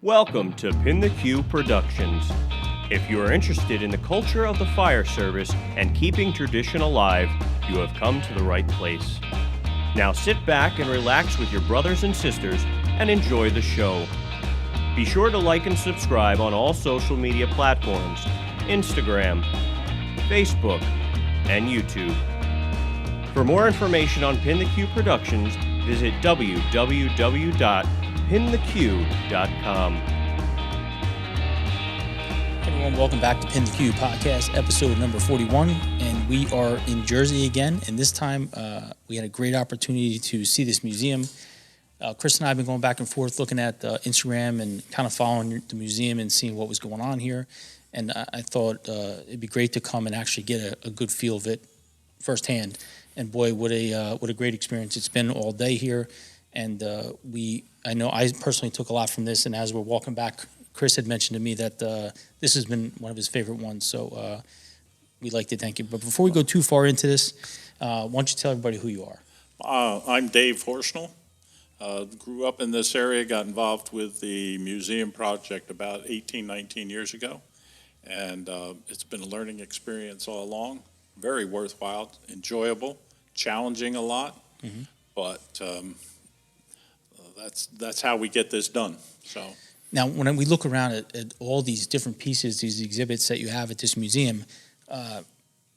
Welcome to PintheQ Productions. If you are interested in the culture of the fire service and keeping tradition alive, you have come to the right place. Now sit back and relax with your brothers and sisters and enjoy the show. Be sure to like and subscribe on all social media platforms, Instagram, Facebook, and YouTube. For more information on PintheQ Productions, visit www.pintheq.com. Everyone, welcome back to PintheQ Podcast, episode number 41, and we are in Jersey again, and this time we had a great opportunity to see this museum. Chris and I have been going back and forth looking at Instagram and kind of following the museum and seeing what was going on here, and I thought it'd be great to come and actually get a good feel of it firsthand, and boy, what a great experience it's been all day here, and I know I personally took a lot from this, and as we're walking back, Chris had mentioned to me that this has been one of his favorite ones, so we'd like to thank you. But before we go too far into this, why don't you tell everybody who you are? I'm Dave Horsnall. Grew up in this area, got involved with the museum project about 18, 19 years ago, and it's been a learning experience all along. Very worthwhile, enjoyable, challenging a lot, but that's how we get this done. So. Now, when we look around at all these different pieces, these exhibits that you have at this museum,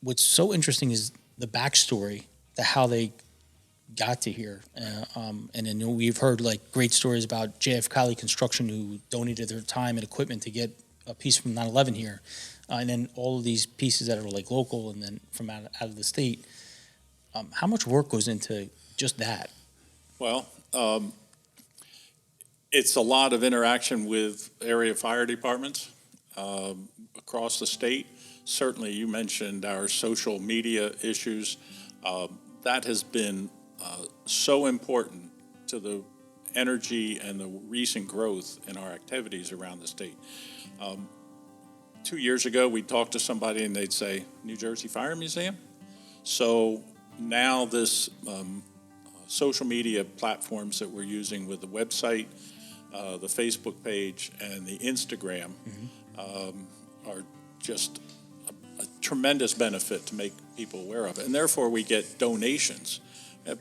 what's so interesting is the backstory, how they got to here. And then we've heard like great stories about JF Kiley Construction, who donated their time and equipment to get a piece from 9/11 here, and then all of these pieces that are like local and then from out of the state. How much work goes into just that? Well. It's a lot of interaction with area fire departments across the state. Certainly, you mentioned our social media issues. That has been so important to the energy and the recent growth in our activities around the state. 2 years ago, we talked to somebody and they'd say, New Jersey Fire Museum? So now this social media platforms that we're using with the website, the Facebook page and the Instagram are just a tremendous benefit to make people aware of it. And therefore, we get donations.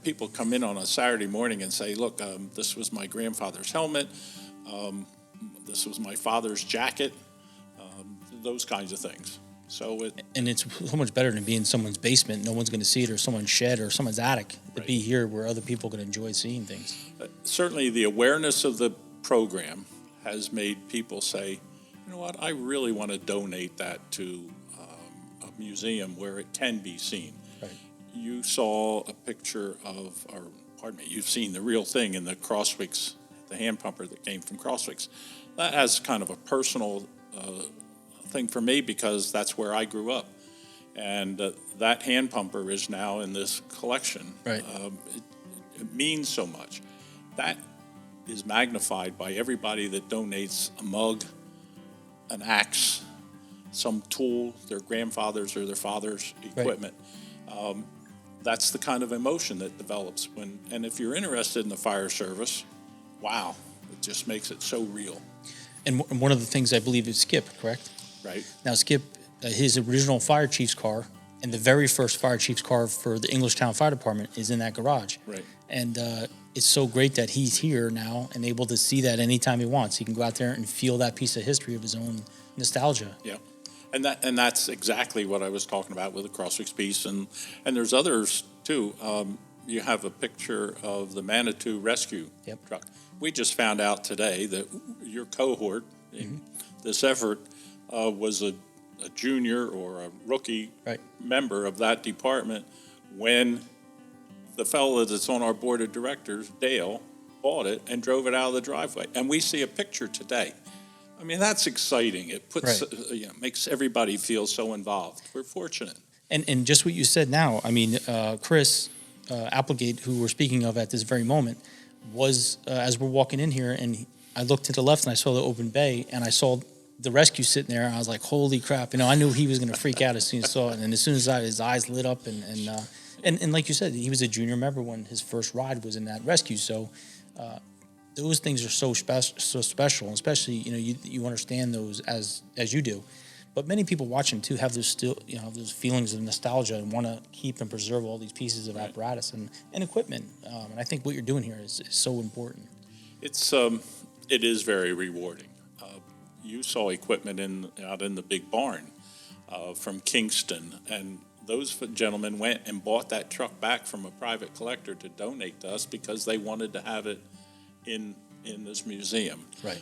People come in on a Saturday morning and say, look, this was my grandfather's helmet. This was my father's jacket. Those kinds of things. And it's so much better than being in someone's basement. No one's going to see it, or someone's shed, or someone's attic. To be here where other people can enjoy seeing things. Certainly, the awareness of the program has made people say, you know what, I really want to donate that to a museum where it can be seen. Right. You saw a picture of, you've seen the real thing in the Crosswicks, the hand pumper that came from Crosswicks. That has kind of a personal thing for me because that's where I grew up. And that hand pumper is now in this collection. Right. It means so much. That is magnified by everybody that donates a mug, an axe, some tool, their grandfather's or their father's equipment. Right. That's the kind of emotion that develops and if you're interested in the fire service, wow, it just makes it so real. And one of the things I believe is Skip, correct? Right. Now Skip, his original fire chief's car and the very first fire chief's car for the Englishtown Fire Department is in that garage. Right. And it's so great that he's here now and able to see that anytime he wants. He can go out there and feel that piece of history of his own nostalgia. Yeah, and that's exactly what I was talking about with the Crosswicks piece, and there's others too. You have a picture of the Manitou rescue truck. We just found out today that your cohort in this effort was a junior or a rookie member of that department when the fellow that's on our board of directors, Dale, bought it and drove it out of the driveway. And we see a picture today. I mean, that's exciting. It puts, makes everybody feel so involved. We're fortunate. And just what you said now, I mean, Chris Applegate, who we're speaking of at this very moment, was, as we're walking in here, and I looked to the left and I saw the open bay, and I saw the rescue sitting there, and I was like, holy crap. I knew he was going to freak out as soon as he saw it. And as soon as his eyes lit up, and like you said, he was a junior member when his first ride was in that rescue. So those things are so special, and especially, you understand those as you do. But many people watching too have those those feelings of nostalgia and want to keep and preserve all these pieces of apparatus and equipment. And I think what you're doing here is so important. It is very rewarding. You saw equipment out in the big barn from Kingston, and those gentlemen went and bought that truck back from a private collector to donate to us because they wanted to have it in this museum. Right.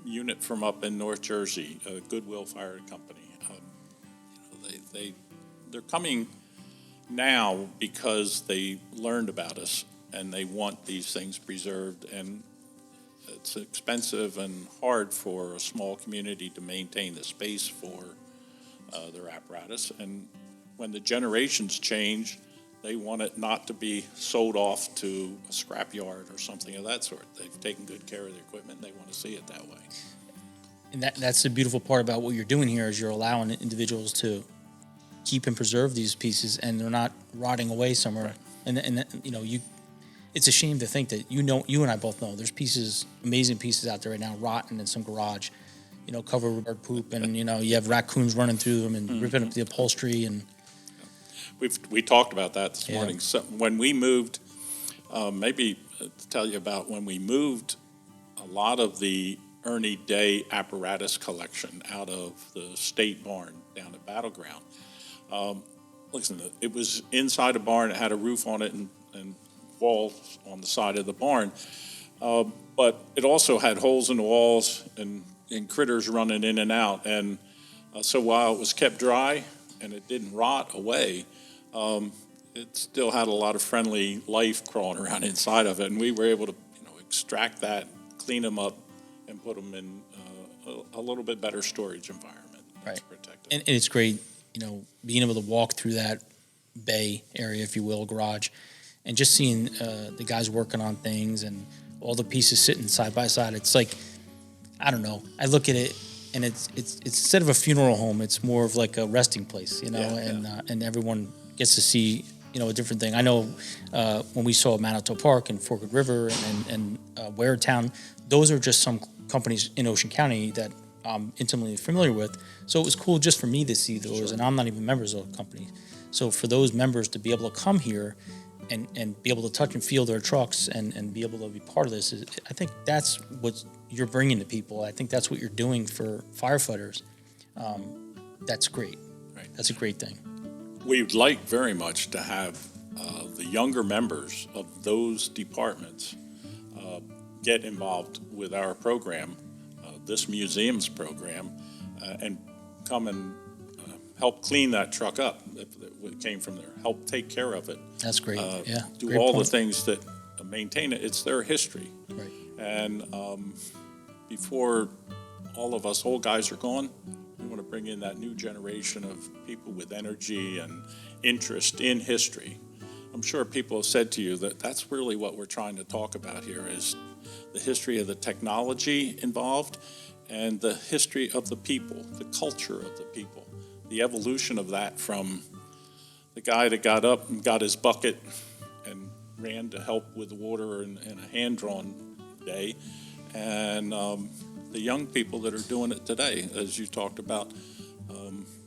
Unit from up in North Jersey, Goodwill Fire Company. They're coming now because they learned about us and they want these things preserved, and it's expensive and hard for a small community to maintain the space for their apparatus. And when the generations change, they want it not to be sold off to a scrapyard or something of that sort. They've taken good care of the equipment, and they want to see it that way. And that's the beautiful part about what you're doing here is you're allowing individuals to keep and preserve these pieces, and they're not rotting away somewhere. Right. And it's a shame to think that you and I both know there's amazing pieces out there right now rotting in some garage, covered with bird poop, and you have raccoons running through them and ripping up the upholstery. And we talked about that this morning. So when we moved, maybe to tell you about when we moved a lot of the Ernie Day apparatus collection out of the state barn down at Battleground. Listen, it was inside a barn. It had a roof on it and walls on the side of the barn. But it also had holes in the walls and critters running in and out. And so while it was kept dry and it didn't rot away, it still had a lot of friendly life crawling around inside of it. And we were able to extract that, clean them up, and put them in a little bit better storage environment. Right. Protected. And it's great, being able to walk through that bay area, if you will, garage, and just seeing the guys working on things and all the pieces sitting side by side. It's like, I don't know. I look at it, and it's instead of a funeral home, it's more of like a resting place, and everyone gets to see, a different thing. I know when we saw Manitou Park and Forked River and Waretown, those are just some companies in Ocean County that I'm intimately familiar with. So it was cool just for me to see those, sure. And I'm not even members of the company. So for those members to be able to come here and be able to touch and feel their trucks and be able to be part of this, I think that's what you're bringing to people. I think that's what you're doing for firefighters. That's great. Right. That's a great thing. We'd like very much to have the younger members of those departments get involved with our program, this museum's program, and come and help clean that truck up if it came from there, help take care of it. That's great, yeah. Do great all point. the things that maintain it. It's their history. Right. And before all of us old guys are gone, we want to bring in that new generation of people with energy and interest in history. I'm sure people have said to you that that's really what we're trying to talk about here is the history of the technology involved and the history of the people, the culture of the people, the evolution of that from the guy that got up and got his bucket and ran to help with the water in a hand-drawn day, and the young people that are doing it today, as you talked about.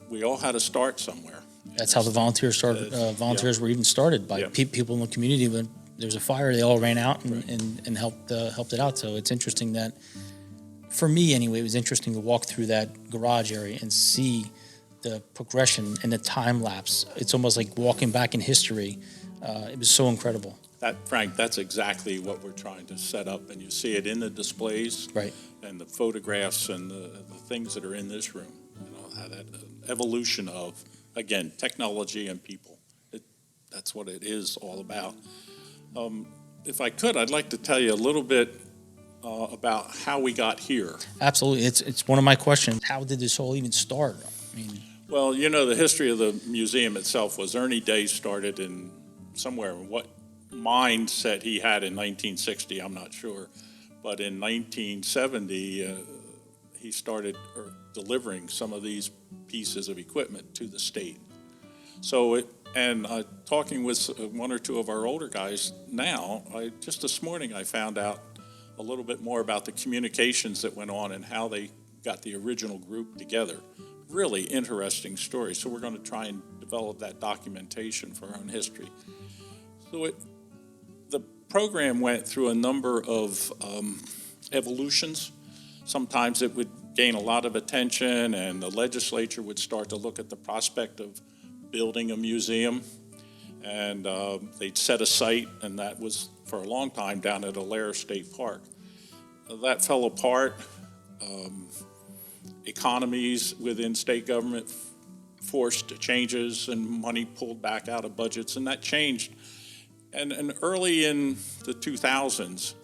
We all had to start somewhere. That's how the volunteers started. Volunteers were even started by people in the community. When there was a fire, they all ran out and helped it out. So it's interesting that, for me anyway, it was interesting to walk through that garage area and see the progression and the time lapse. It's almost like walking back in history. It was so incredible. Frank, that's exactly what we're trying to set up, and you see it in the displays, right, and the photographs and the things that are in this room. How that evolution of, again, technology and people. That's what it is all about. If I could, I'd like to tell you a little bit about how we got here. Absolutely. It's one of my questions. How did this all even start? I mean, well, the history of the museum itself was Ernie Day started in somewhere. What mindset he had in 1960, I'm not sure. But in 1970, he started delivering some of these pieces of equipment to the state. So talking with one or two of our older guys now, just this morning I found out a little bit more about the communications that went on and how they got the original group together. Really interesting story. So we're going to try and develop that documentation for our own history. So the program went through a number of evolutions. Sometimes it would gain a lot of attention, and the legislature would start to look at the prospect of building a museum. And they'd set a site, and that was for a long time down at Allaire State Park. That fell apart. Economies within state government forced changes, and money pulled back out of budgets, and that changed. And early in the 2000s,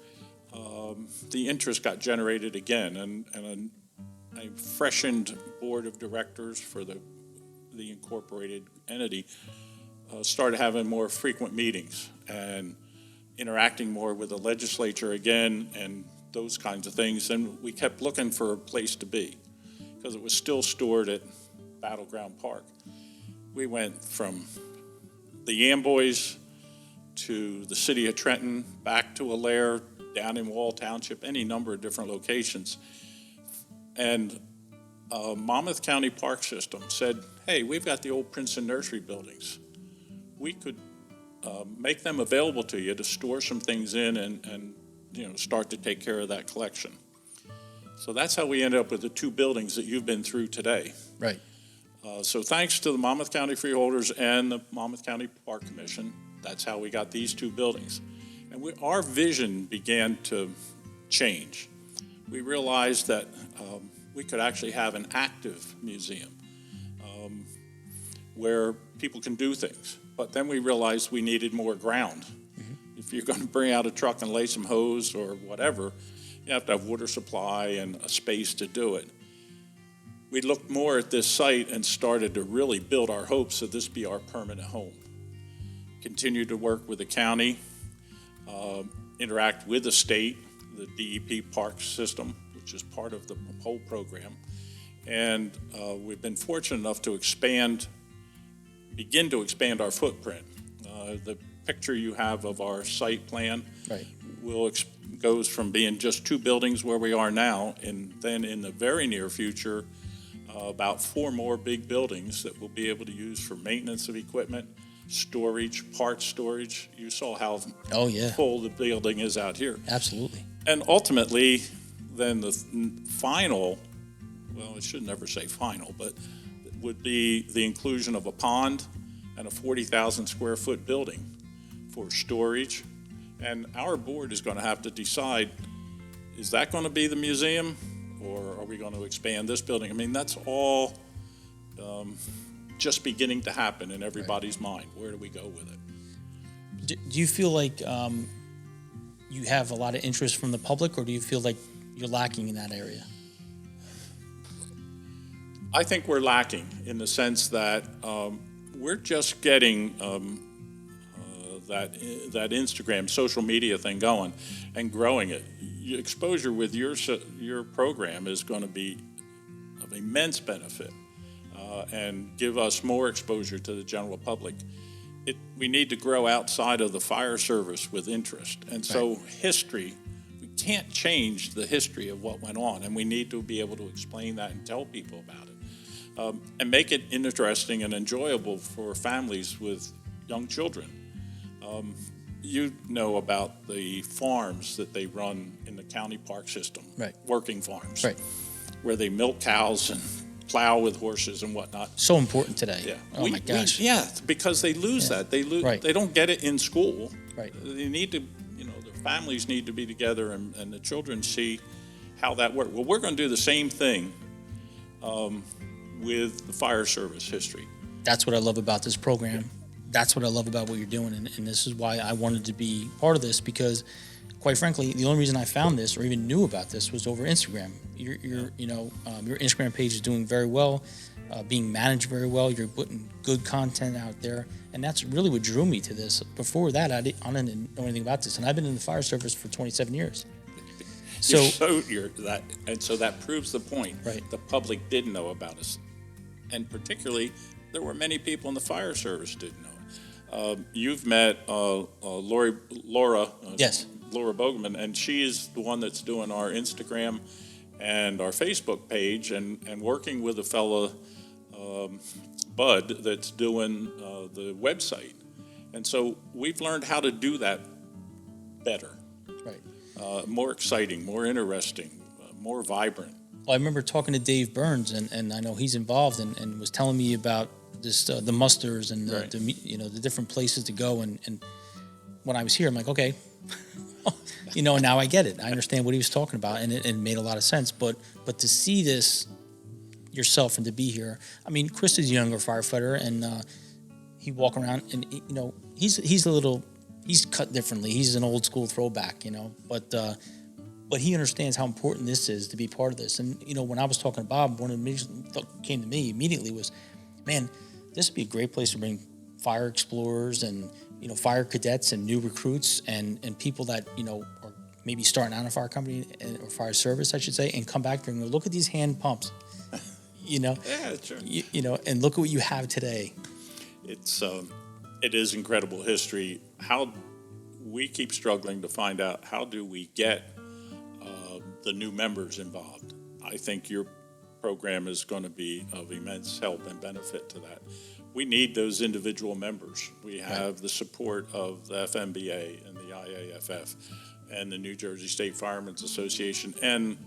the interest got generated again, and a freshened board of directors for the incorporated entity started having more frequent meetings and interacting more with the legislature again and those kinds of things. And we kept looking for a place to be because it was still stored at Battleground Park. We went from the Amboys to the city of Trenton, back to Allaire, down in Wall Township, any number of different locations. And Monmouth County Park System said, hey, we've got the old Princeton Nursery buildings. We could make them available to you to store some things in and start to take care of that collection. So that's how we ended up with the two buildings that you've been through today. Right. So thanks to the Monmouth County Freeholders and the Monmouth County Park Commission, that's how we got these two buildings. And our vision began to change. We realized that we could actually have an active museum where people can do things. But then we realized we needed more ground. Mm-hmm. If you're going to bring out a truck and lay some hose or whatever, you have to have water supply and a space to do it. We looked more at this site and started to really build our hopes that this be our permanent home. Continue to work with the county, interact with the state, the DEP park system, which is part of the whole program. And we've been fortunate enough to begin to expand our footprint. The picture you have of our site plan right. Goes from being just two buildings where we are now, and then in the very near future, about 4 more big buildings that we'll be able to use for maintenance of equipment, storage, parts storage. You saw how full the building is out here. Absolutely. And ultimately, then the final, well, I should never say final, but would be the inclusion of a pond and a 40,000 square foot building for storage. And our board is going to have to decide, is that going to be the museum, or are we going to expand this building? I mean, that's all just beginning to happen in everybody's mind. Where do we go with it? Do you feel like you have a lot of interest from the public, or do you feel like you're lacking in that area? I think we're lacking in the sense that we're just getting that Instagram social media thing going and growing it. Exposure with your program is going to be of immense benefit and give us more exposure to the general public. We need to grow outside of the fire service with interest. And so history, we can't change the history of what went on, and we need to be able to explain that and tell people about it and make it interesting and enjoyable for families with young children. You know about the farms that they run in the county park system, right. Working farms, right. Where they milk cows and plow with horses and whatnot. So important today. Yeah. Oh my gosh. Because they lose that. They lose. Right. They don't get it in school. Right. They need to, the families need to be together and the children see how that works. Well, we're going to do the same thing with the fire service history. That's what I love about this program. That's what I love about what you're doing, and this is why I wanted to be part of this, because quite frankly, the only reason I found this or even knew about this was over Instagram. Your Instagram page is doing very well, being managed very well. You're putting good content out there, and that's really what drew me to this. Before that, I didn't know anything about this, and I've been in the fire service for 27 years. So that proves the point. Right. The public didn't know about us, and particularly, there were many people in the fire service didn't know. You've met Laura. Yes. Laura Boegeman, and she is the one that's doing our Instagram and our Facebook page, and working with a fella, Bud, that's doing the website. And so we've learned how to do that better. Right. More exciting, more interesting, more vibrant. Well, I remember talking to Dave Burns, and I know he's involved, and was telling me about this the musters and Right. the different places to go. And when I was here, I'm like, okay, now I get it. I understand what he was talking about, and it made a lot of sense. But to see this yourself and to be here, I mean, Chris is a younger firefighter, and he walk around, and he's cut differently. He's an old school throwback, but he understands how important this is to be part of this. And when I was talking to Bob, one of the thought came to me immediately was, man, this would be a great place to bring fire explorers and fire cadets and new recruits and people that are maybe starting out in a fire company or fire service, I should say, and come back and go, look at these hand pumps, Yeah, sure. And look at what you have today. It is incredible history. How we keep struggling to find out how do we get the new members involved. I think your program is going to be of immense help and benefit to that. We need those individual members. We have the support of the FMBA and the IAFF and the New Jersey State Firemen's Association, and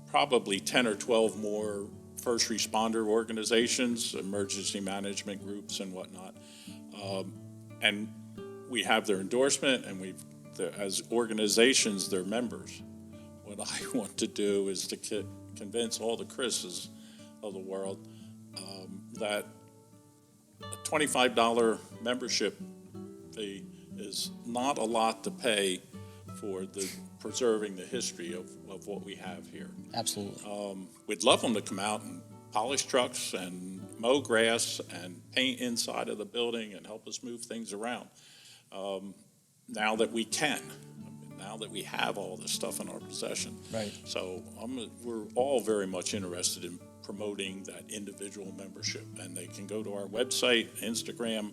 probably 10 or 12 more first responder organizations, emergency management groups and whatnot. And we have their endorsement, and as organizations, they're members. What I want to do is to convince all the Chris's of the world that a $25 membership fee is not a lot to pay for preserving the history of what we have here. Absolutely. We'd love them to come out and polish trucks and mow grass and paint inside of the building and help us move things around. Now that we can, now that we have all this stuff in our possession. Right. So we're all very much interested in promoting that individual membership, and they can go to our website, Instagram.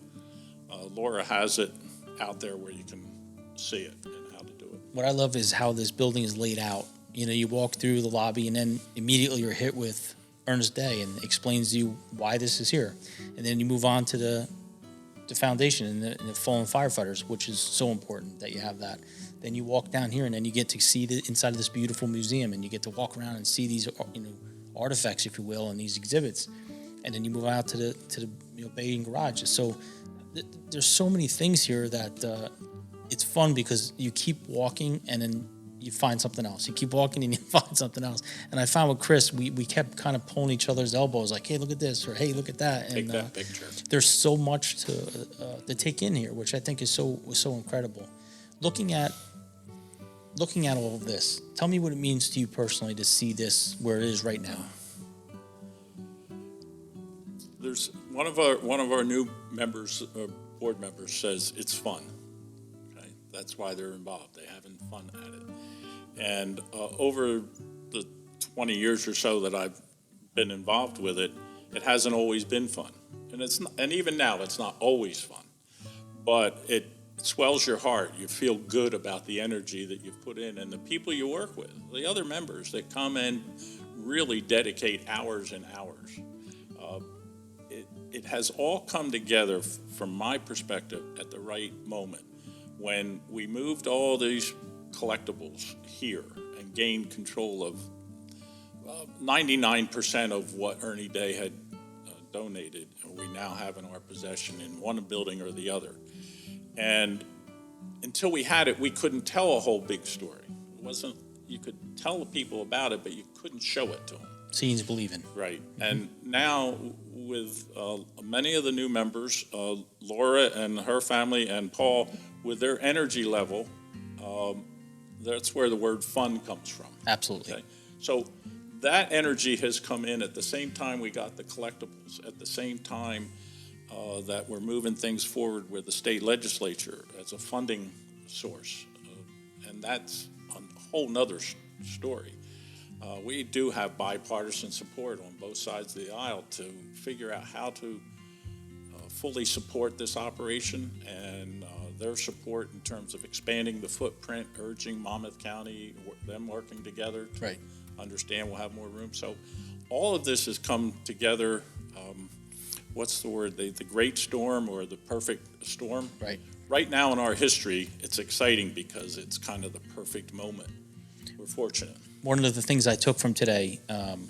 Laura has it out there where you can see it and how to do it. What I love is how this building is laid out. You walk through the lobby and then immediately you're hit with Ernest Day and explains to you why this is here. And then you move on to the foundation and the fallen firefighters, which is so important that you have that. Then you walk down here and then you get to see the inside of this beautiful museum, and you get to walk around and see these artifacts, if you will, and these exhibits. And then you move out to the bay and garages. So there's so many things here that it's fun because you keep walking and then you find something else. You keep walking and you find something else. And I found with Chris, we kept kind of pulling each other's elbows, like, hey, look at this, or hey, look at that. Take that picture. There's so much to take in here, which I think is so incredible. Looking at all of this, tell me what it means to you personally to see this where it is right now. There's one of our new members, board members, says it's fun. Okay, that's why they're involved. They're having fun at it. And over the 20 years or so that I've been involved with it, it hasn't always been fun, and even now it's not always fun. But it swells your heart. You feel good about the energy that you've put in, and the people you work with, the other members that come and really dedicate hours and hours. It has all come together from my perspective at the right moment when we moved all these collectibles here and gained control of 99% of what Ernie Day had donated, we now have in our possession in one building or the other. And until we had it, we couldn't tell a whole big story. It wasn't, you could tell the people about it, but you couldn't show it to them. Seeing is believing. Right. And now with many of the new members, Laura and her family and Paul, with their energy level, that's where the word fun comes from. Absolutely. Okay? So that energy has come in at the same time we got the collectibles, at the same time that we're moving things forward with the state legislature as a funding source. And that's a whole nother story. We do have bipartisan support on both sides of the aisle to figure out how to fully support this operation, and their support in terms of expanding the footprint, urging Monmouth County, them working together to Right. understand we'll have more room. So all of this has come together. What's the word? The great storm or the perfect storm? Right. Right now in our history, it's exciting because it's kind of the perfect moment. We're fortunate. One of the things I took from today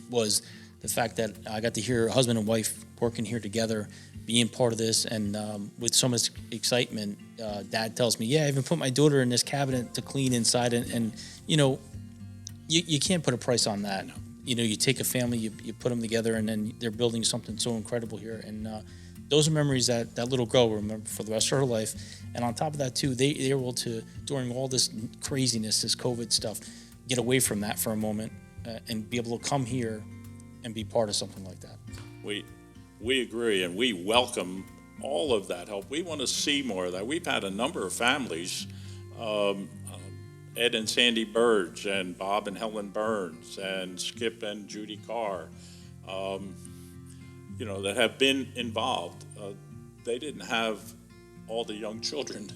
was the fact that I got to hear husband and wife working here together, being part of this, and with so much excitement, Dad tells me, yeah, I even put my daughter in this cabinet to clean inside, and you know, you can't put a price on that. No. You know, you take a family, you put them together, and then they're building something so incredible here, and those are memories that little girl will remember for the rest of her life. And on top of that, too, they were able to, during all this craziness, this COVID stuff, get away from that for a moment and be able to come here and be part of something like that. We agree, and we welcome all of that help. We want to see more of that. We've had a number of families, Ed and Sandy Burdge, and Bob and Helen Burns, and Skip and Judy Carr, that have been involved. They didn't have all the young children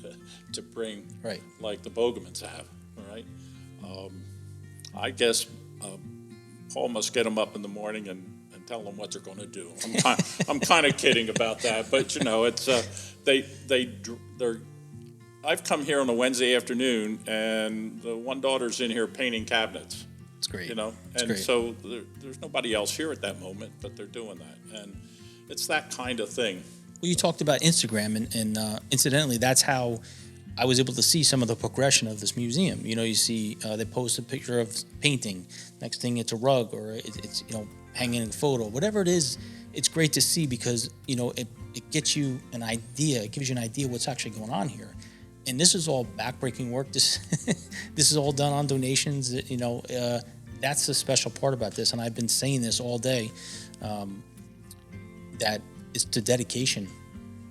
to bring, Right. like the Boegemans have, all right? I guess Paul must get them up in the morning and tell them what they're going to do. I'm kind of kidding about that, but it's they're. I've come here on a Wednesday afternoon, and the one daughter's in here painting cabinets. It's great. And great. so there's nobody else here at that moment, but they're doing that, and it's that kind of thing. Well, you talked about Instagram, and incidentally, that's how I was able to see some of the progression of this museum. You see they post a picture of painting. Next thing, it's a rug, or it's hanging a photo. Whatever it is, it's great to see because it gets you an idea. It gives you an idea what's actually going on here. And this is all backbreaking work. This is all done on donations. That's the special part about this, and I've been saying this all day. That it's the dedication,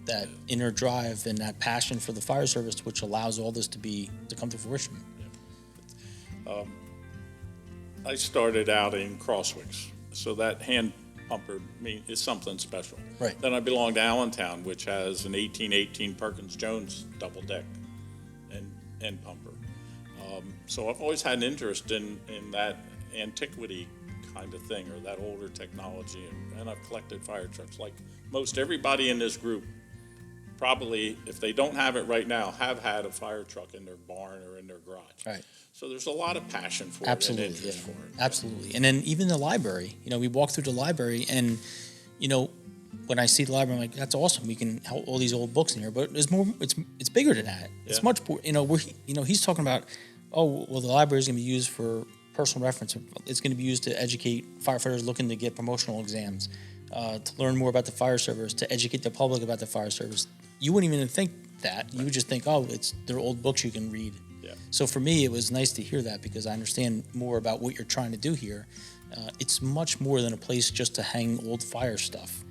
that inner drive, and that passion for the fire service, which allows all this to come to fruition. I started out in Crosswicks, so that hand pumper is something special. Right. Then I belong to Allentown, which has an 1818 Perkins Jones double deck and pumper. So I've always had an interest in that antiquity kind of thing, or that older technology, and I've collected fire trucks. Like most everybody in this group, probably, if they don't have it right now, have had a fire truck in their barn or in their garage. Right. So there's a lot of passion for Absolutely, it and interest yeah. for it. Absolutely. And then even the library, we walk through the library, and when I see the library, I'm like, that's awesome. We can have all these old books in here, but there's more. It's bigger than that. It's Yeah. much more. He's talking about, the library is going to be used for personal reference. It's going to be used to educate firefighters looking to get promotional exams, to learn more about the fire service, to educate the public about the fire service. You wouldn't even think that. You would just think, they're old books you can read. Yeah. So for me, it was nice to hear that because I understand more about what you're trying to do here. It's much more than a place just to hang old fire stuff.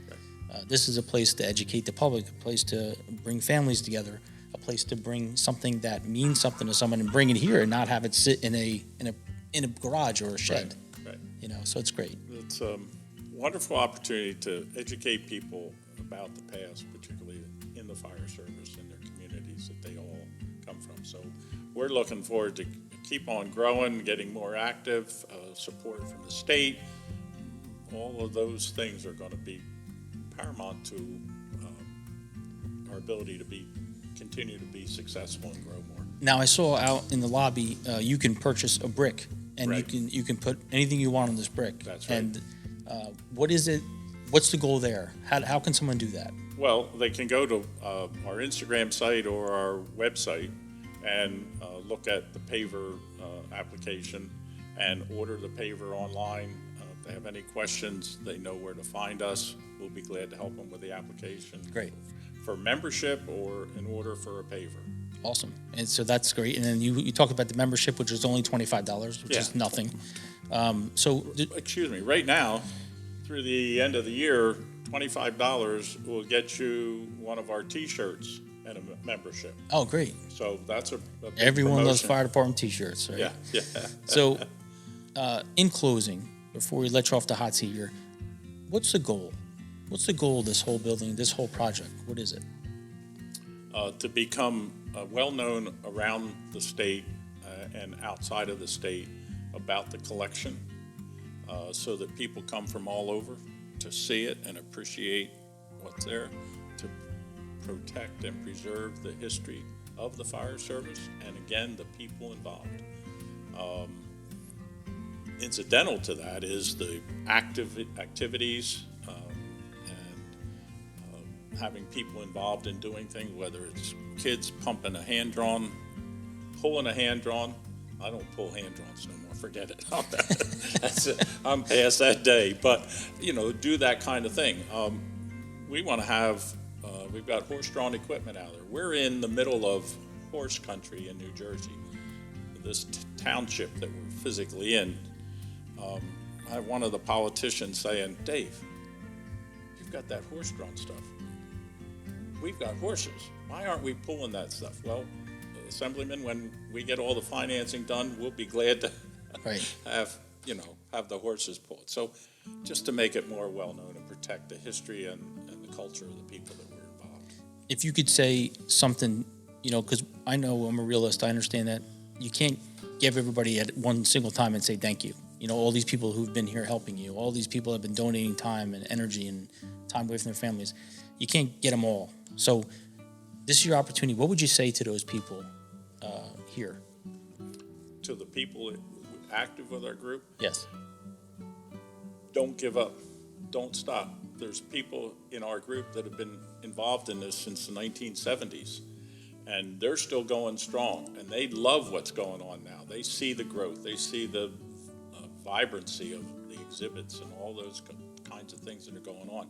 This is a place to educate the public, a place to bring families together, a place to bring something that means something to someone and bring it here and not have it sit in a garage or a shed. Right. So it's great. It's a wonderful opportunity to educate people about the past, particularly in the fire service and their communities that they all come from. So we're looking forward to keep on growing, getting more active, support from the state. All of those things are going to be paramount to our ability to continue to be successful and grow more. Now I saw out in the lobby, you can purchase a brick, and Right. you can put anything you want on this brick. That's right. And what is it? What's the goal there? How can someone do that? Well, they can go to our Instagram site or our website and look at the paver application and order the paver online. If they have any questions, they know where to find us. We'll be glad to help them with the application. Great. For membership or in order for a paver. Awesome. And so that's great. And then you talk about the membership, which is only $25, which Yeah. is nothing. Excuse me, right now, through the end of the year, $25 will get you one of our T-shirts and a membership. Oh, great. So that's a big Everyone loves promotion. fire department T-shirts, right? Yeah. So, in closing, before we let you off the hot seat here, what's the goal? What's the goal of this whole building, this whole project? What is it? To become well known around the state and outside of the state about the collection, so that people come from all over to see it and appreciate what's there, to protect and preserve the history of the fire service, and again, the people involved. Incidental to that is the activities and having people involved in doing things, whether it's kids pulling a hand-drawn. I don't pull hand-drawns no more, forget it. I'm past that day, but, do that kind of thing. We want to have, we've got horse-drawn equipment out there. We're in the middle of horse country in New Jersey, this township that we're physically in. I have one of the politicians saying, Dave, you've got that horse-drawn stuff. We've got horses. Why aren't we pulling that stuff? Well, Assemblyman, when we get all the financing done, we'll be glad to have the horses pulled. So just to make it more well-known and protect the history and the culture of the people that were involved. If you could say something, because I know I'm a realist, I understand that you can't give everybody at one single time and say thank you. All these people who've been here helping you, all these people have been donating time and energy and time away from their families. You can't get them all. So this is your opportunity. What would you say to those people here? To the people active with our group? Yes. Don't give up. Don't stop. There's people in our group that have been involved in this since the 1970s, and they're still going strong, and they love what's going on now. They see the growth. They see the vibrancy of the exhibits and all those kinds of things that are going on.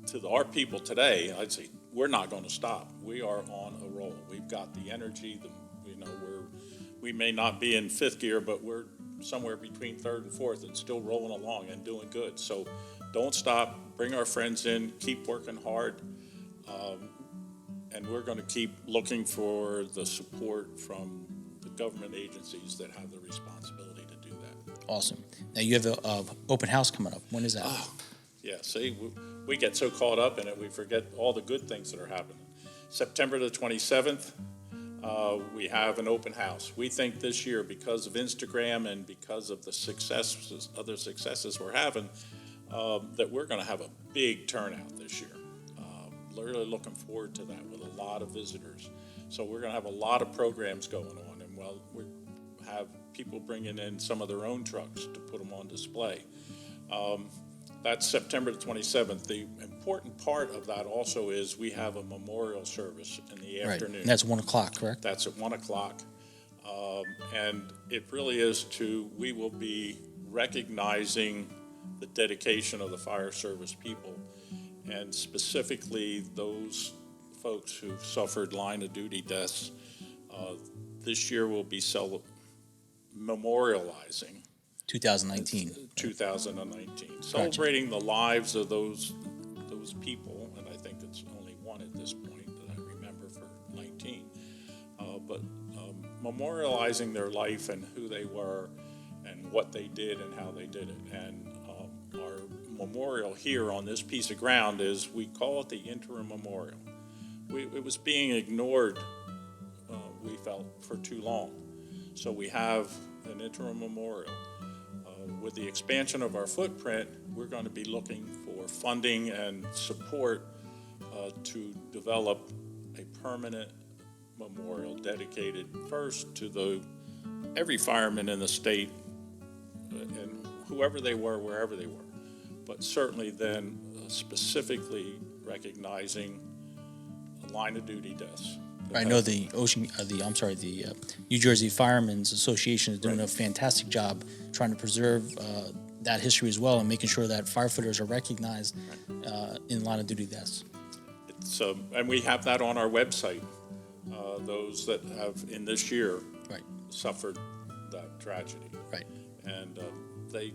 To our people today, I'd say we're not going to stop. We are on a roll. We've got the energy. We may not be in fifth gear, but we're somewhere between third and fourth and still rolling along and doing good. So don't stop. Bring our friends in. Keep working hard. And we're going to keep looking for the support from the government agencies that have the responsibility to do that. Awesome. Now you have an open house coming up. When is that? Yeah, see, we get so caught up in it, we forget all the good things that are happening. September the 27th, we have an open house. We think this year, because of Instagram and because of the other successes we're having, that we're going to have a big turnout this year. Really looking forward to that with a lot of visitors. So we're going to have a lot of programs going on, and we have people bringing in some of their own trucks to put them on display. That's September the 27th. The important part of that also is we have a memorial service in the afternoon. And that's 1 o'clock, correct? That's at 1 o'clock. And it really is we will be recognizing the dedication of the fire service people, and specifically those folks who suffered line of duty deaths. This year we'll be memorializing 2019. 2019. Celebrating the lives of those people, and I think it's only one at this point that I remember for 19. But memorializing their life and who they were and what they did and how they did it. And our memorial here on this piece of ground we call it the interim memorial. It was being ignored, we felt, for too long. So we have an interim memorial. With the expansion of our footprint, we're going to be looking for funding and support to develop a permanent memorial dedicated first to every fireman in the state, and whoever they were, wherever they were, but certainly then specifically recognizing line of duty deaths. I know the New Jersey Firemen's Association is doing a fantastic job trying to preserve that history as well, and making sure that firefighters are recognized in line of duty deaths. And we have that on our website. Those that have in this year suffered that tragedy, and they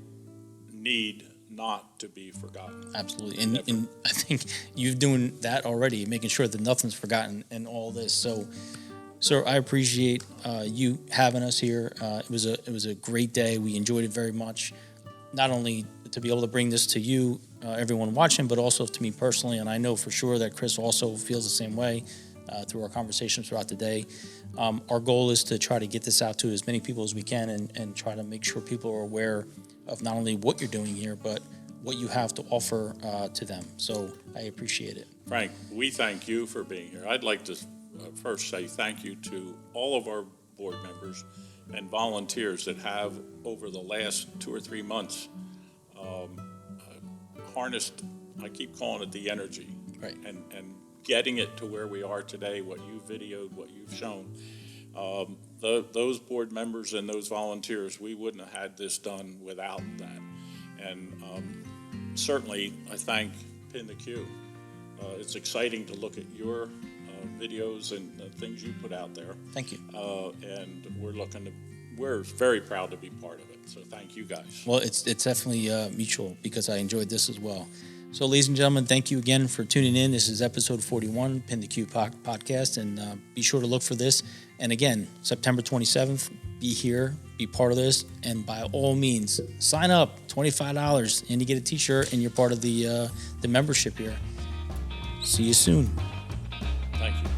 need not to be forgotten. Absolutely, and I think you're doing that already, making sure that nothing's forgotten in all this. So, sir, I appreciate you having us here. It was a great day. We enjoyed it very much. Not only to be able to bring this to you, everyone watching, but also to me personally. And I know for sure that Chris also feels the same way. through our conversations throughout the day. Our goal is to try to get this out to as many people as we can and try to make sure people are aware of not only what you're doing here, but what you have to offer to them. So I appreciate it. Frank, we thank you for being here. I'd like to first say thank you to all of our board members and volunteers that have, over the last 2 or 3 months, harnessed, I keep calling it the energy, Right. and getting it to where we are today, what you videoed, what you've shown. Those board members and those volunteers, we wouldn't have had this done without that. And certainly, I thank PintheQ. It's exciting to look at your videos and things you put out there. Thank you. And we're very proud to be part of it. So thank you guys. Well, it's definitely mutual because I enjoyed this as well. So, ladies and gentlemen, thank you again for tuning in. This is episode 41, PintheQ podcast, and be sure to look for this. And again, September 27th, be here, be part of this, and by all means, sign up, $25, and you get a T-shirt, and you're part of the membership here. See you soon. Thank you.